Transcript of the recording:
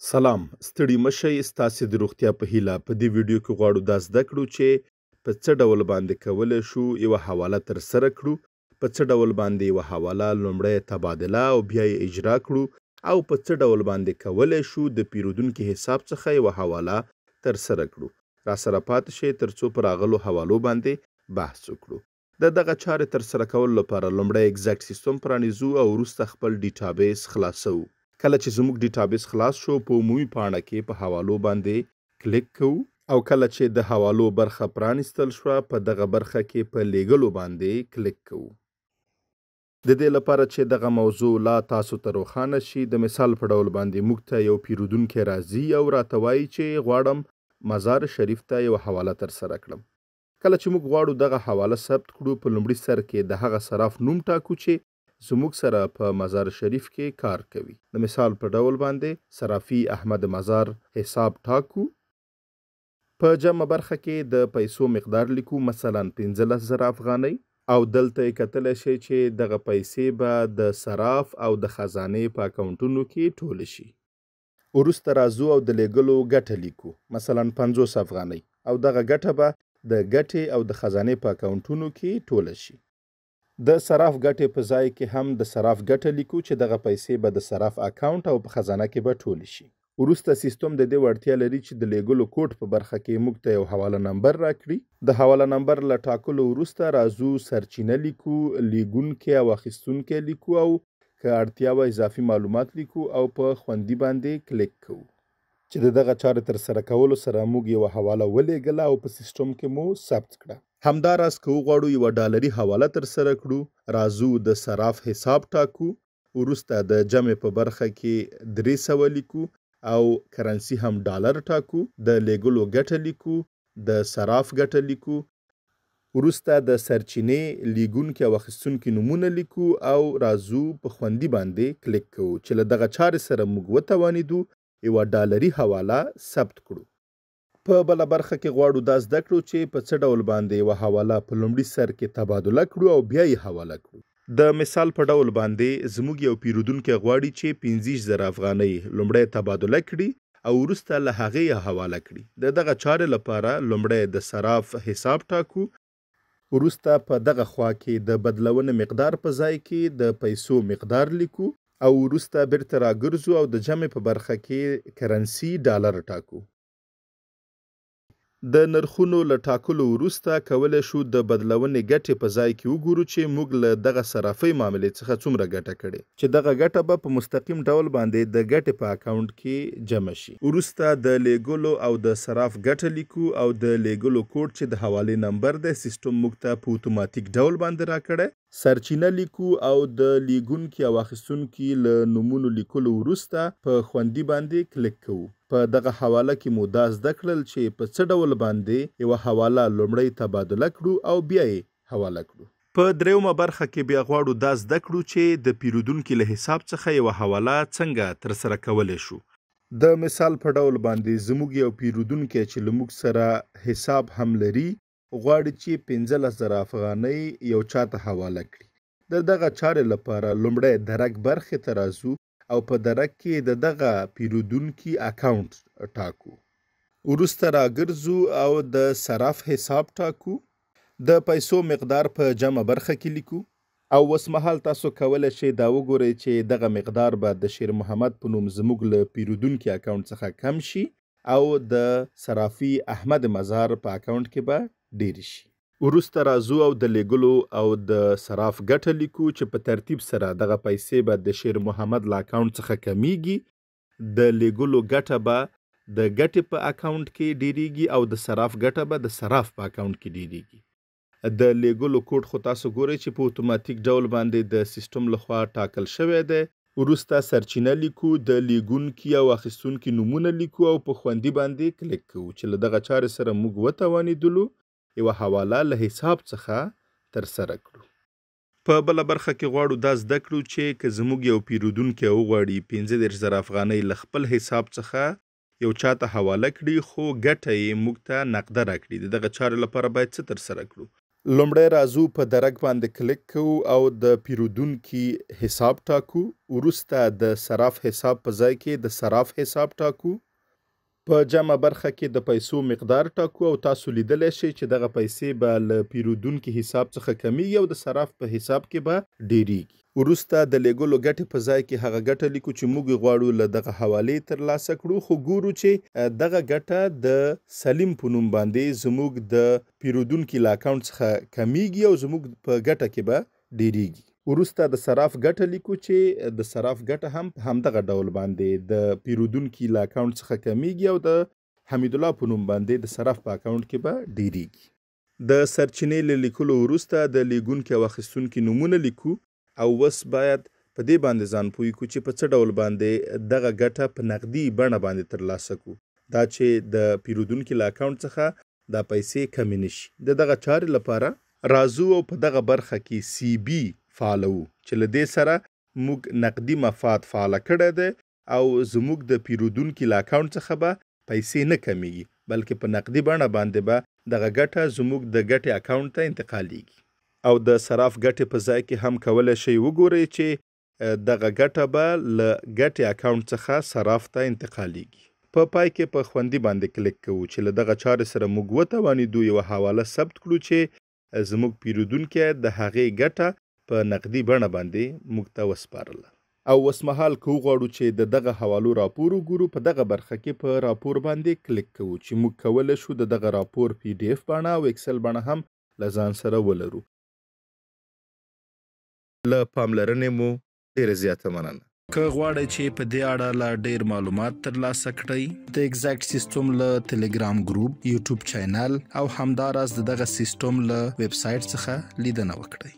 سلام ستړي مشئ ستاسې د روغتیا په هیله په دې ویډیو کې غواړو دا زده کړو چې په څه ډول باندې کولی شو یوه حواله ترسره کړو په څه ډول باندې یوه حواله لومړی تبادله او بیا یې اجرا کړو او په څه ډول باندې کولی شو د پیرودونکي حساب څخه یوه حواله ترسره کړو راسره پاتې شئ تر څو په راغلو حوالو باندې بحث وکړو د دغه چارې ترسره کولو لپاره لومړی ایگزیکټ سیستم پرانیزو او وروسته خپل ډیټابیس خلاصوو کله چې زموږ ډیټابیس خلاص شو په عمومي پاڼه کې په حوالو باندې کلیک کوو او کله چې د حوالو برخه پرانیستل شوه په دغه برخه کې په لیږلو باندې کلیک کوو د دې لپاره چې دغه موضوع لا تاسو ته روښانه شي د مثال په ډول باندې موږ ته یو پیرودونکی راځي او راته وایي چې غواړم مزار شریف ته یوه حواله ترسره کړم کله چې موږ غواړو دغه حواله ثبت کړو په لومړي سر کې د هغه صراف نوم ټاکو چې زموږ سره په مزار شریف کې کار کوي د مثال په ډول باندې صرافي احمد مزار حساب ټاکو په جمع برخه کې د پیسو مقدار لیکو مثلا 15,000 افغانۍ او دلته یې کتلی شئ چې دغه پیسې به د صراف او د خزانې په اکاونټونو کې ټوله شي وروسته راځو او د لیږلو ګټه لیکو مثلا 50 افغانۍ او دغه ګټه به د ګټې او د خزانې په اکاونټونو کې ټوله شي د صراف ګټې په ځای کې هم د صراف ګټه لیکو چې دغه پیسې به د صراف اکاونټ او په خزانه کې به ټولې شي وروسته سیستم د دې وړتیا لري چې د لیږلو کوډ په برخه کې موږ ته یو حواله نمبر راکړي د حواله نمبر له ټاکلو وروسته راځو سرچینه لیکو لیږونکی او اخیستونکی لیکو او که اړتیا وه اضافي معلومات لیکو او په خوندي باندې کلیک کوو چې د دغه چارې ترسره کولو سره موږ یوه حواله ولیږله او په سیسټم کې مو ثبت کړه همداراز که وغواړو یوه ډالري حواله ترسره کړو راځو د صراف حساب ټاکو وروسته د جمع په برخه کې 300 لیکو او کرنسي هم ډالر ټاکو د لیږلو ګټه لیکو د صراف ګټه لیکو وروسته د سرچینې لیږونکي او اخیستونکي نومونه لیکو او راځو په خوندي باندې کلیک کوو چې له دغه چارې سره موږ وتوانیدو یوه ډالري حواله ثبت کړو په بله برخه کې غواړو دا زده کړو چې په څه ډول باندې یوه حواله په لومړي سر کې تبادله کړو او بیا یې حواله کړو د مثال په ډول باندې زموږ یو پیرودونکی غواړي چې 15,000 افغانۍ لومړی تبادله کړي او وروسته له هغې یې حواله کړي د دغه چارې لپاره لومړی د صراف حساب ټاکو وروسته په دغه خوا کې د بدلونې مقدار په ځای کې د پیسو مقدار لیکو او وروسته بیرته راګرځو او د جمع په برخه کې کرنسي ډالر ټاکو د نرخونو له ټاکلو وروسته کولی شو د بدلونې ګټې په ځای کې وګورو چې موږ له دغه صرافۍ معاملې څخه څومره ګټه کړې چې دغه ګټه به په مستقیم ډول باندې د ګټې په اکاونټ کې جمع شي وروسته د لیږلو او د صراف ګټه لیکو او د لیږلو کوډ چې د حوالې نمبر دی سیسټم موږ ته په اتوماتیک ډول باندې راکړی سرچینه لیکو او د لیږونکي او اخیستونکي له نومونو لیکلو وروسته په خوندي باندې کلیک کوو په دغه حواله کې مو دا زده کړل چې په څه ډول باندې یوه حواله لومړی تبادله کړو او بیا یې حواله کړو په دریمه برخه کې بیا غواړو دا زده کړو چې د پیرودونکي له حساب څخه یوه حواله څنګه ترسره کولی شو د مثال په ډول باندې زموږ یو پیرودونکی چې له موږ سره حساب هم لري غواړي چې 15,000 افغانۍ یو چاته حواله کړي د دغه چارې لپاره لومړی درک برخې ته راځو او په درک کې د دغه پیرودونکي اکاونټ ټاکو وروسته راګرځو او د صراف حساب ټاکو د پیسو مقدار په جمع برخه کې لیکو او اوسمهال تاسو کولی شئ دا وګورئ چې دغه مقدار به د شیر محمد په نوم زموږ له پیرودونکي اکاونټ څخه کم شي او د صرافي احمد مزار په اکاونټ کې به ډیر شي وروسته راځو او د لیږلو او د صراف ګټه لیکو چې په ترتیب سره دغه پیسې به د شیر محمد له اکاونټ څخه کمیږي د لیږلو ګټه به د ګټې په اکاونټ کې ډیریږي او د صراف ګټه به د صراف په اکاونټ کې ډیریږي د لیږلو کوډ خو تاسو ګورئ چې په اتوماتیک ډول باندې د سیسټم لخوا ټاکل شوی دی وروسته سرچینه لیکو د لیږونکي او اخیستونکي نومونه لیکو او په خوندي باندې کلیک کوو چې له دغه چارې سره موږ وتوانیدلو یوه حواله له حساب څخه ترسره کړو په بله برخه کې غواړو دا زده کړو چې که زموږ یو پیرودونکی وغواړي 15,000 افغانۍ له خپل حساب څخه یو چاته حواله کړي خو ګټه یې موږ ته نقده راکړي د دغه چارې لپاره باید څه ترسره کړو لومړی راځو په درک باندې کلیک کوو او د پیرودونکي حساب ټاکو. وروسته د صراف حساب په ځای کې د صراف حساب ټاکو. په جمع برخه کې د پیسو مقدار ټاکو او تاسو لیدلی شئ چې دغه پیسې به له پیرودونکي حساب څخه کمیږي او د صراف په حساب کې به ډیریږي. وروسته د لیږلو ګټې په ځای کې هغه ګټه لیکو چې موږ غواړو له دغه حوالې ترلاسه کړو، خو ګورو چې دغه ګټه د سلیم په نوم باندې زموږ د پیرودونکي له اکاونټ څخه کمیږي او زموږ په ګټه کې به ډیریږي. وروسته د صراف ګټه لیکو چې د صراف ګټه هم په همدغه ډول باندې د پیرودونکي له اکاونټ څخه کمیږي او د حمیدالله په نوم باندې د صراف په اکاونټ کې به ډیریږي. د سرچینې له لیکلو وروسته د لیږونکي او اخیستونکي نومونه لیکو او اوس باید په دې باندې ځان پوه کړو چې په څه ډول باندې دغه ګټه په نقدي بڼه باندې ترلاسه کړو، دا چې د پیرودونکي له اکاونټ څخه دا پیسې کمې نشي. د دغه چارې لپاره راځو او په دغه برخه کې سی بي فعالو چې له دې سره موږ نقدي مفاد فعاله کړی دی او زموږ د پیرودونکي له اکاونټ څخه به پیسې نه کمیږي بلکې په نقدي بڼه باندې به دغه ګټه زموږ د ګټې اکاونټ ته انتقالیږي. او د صراف ګټې په ځای کې هم کولی شئ وګورئ چې دغه ګټه به له ګټې اکاونټ څخه صراف ته انتقالیږي. په پای کې په خوندي باندې کلیک کوو چې له دغه چارې سره موږ وتوانېدو یوه حواله ثبت کړو چې زموږ پیرودونکی د هغې ګټه په نقدي بڼه باندې موږ ته وسپارله. او اوسمهال که وغواړو چې د دغه حوالو راپور وګورو، په دغه برخه کې په راپور باندې کلیک کوو چې موږ کولی شو د دغه راپور PDF بڼه او اکسل بڼه هم له ځان سره ولرو. له پاملرنې مو ډېره زیاته مننه. که غواړئ چې په دې اړه لا ډېر معلومات ترلاسه کړئ، د ایگزیکټ سیسټم له ټلګرام ګروپ، یوټیوب چینل او همداراز د دغه سیسټم له ویب سایټ څخه لیدنه وکړئ.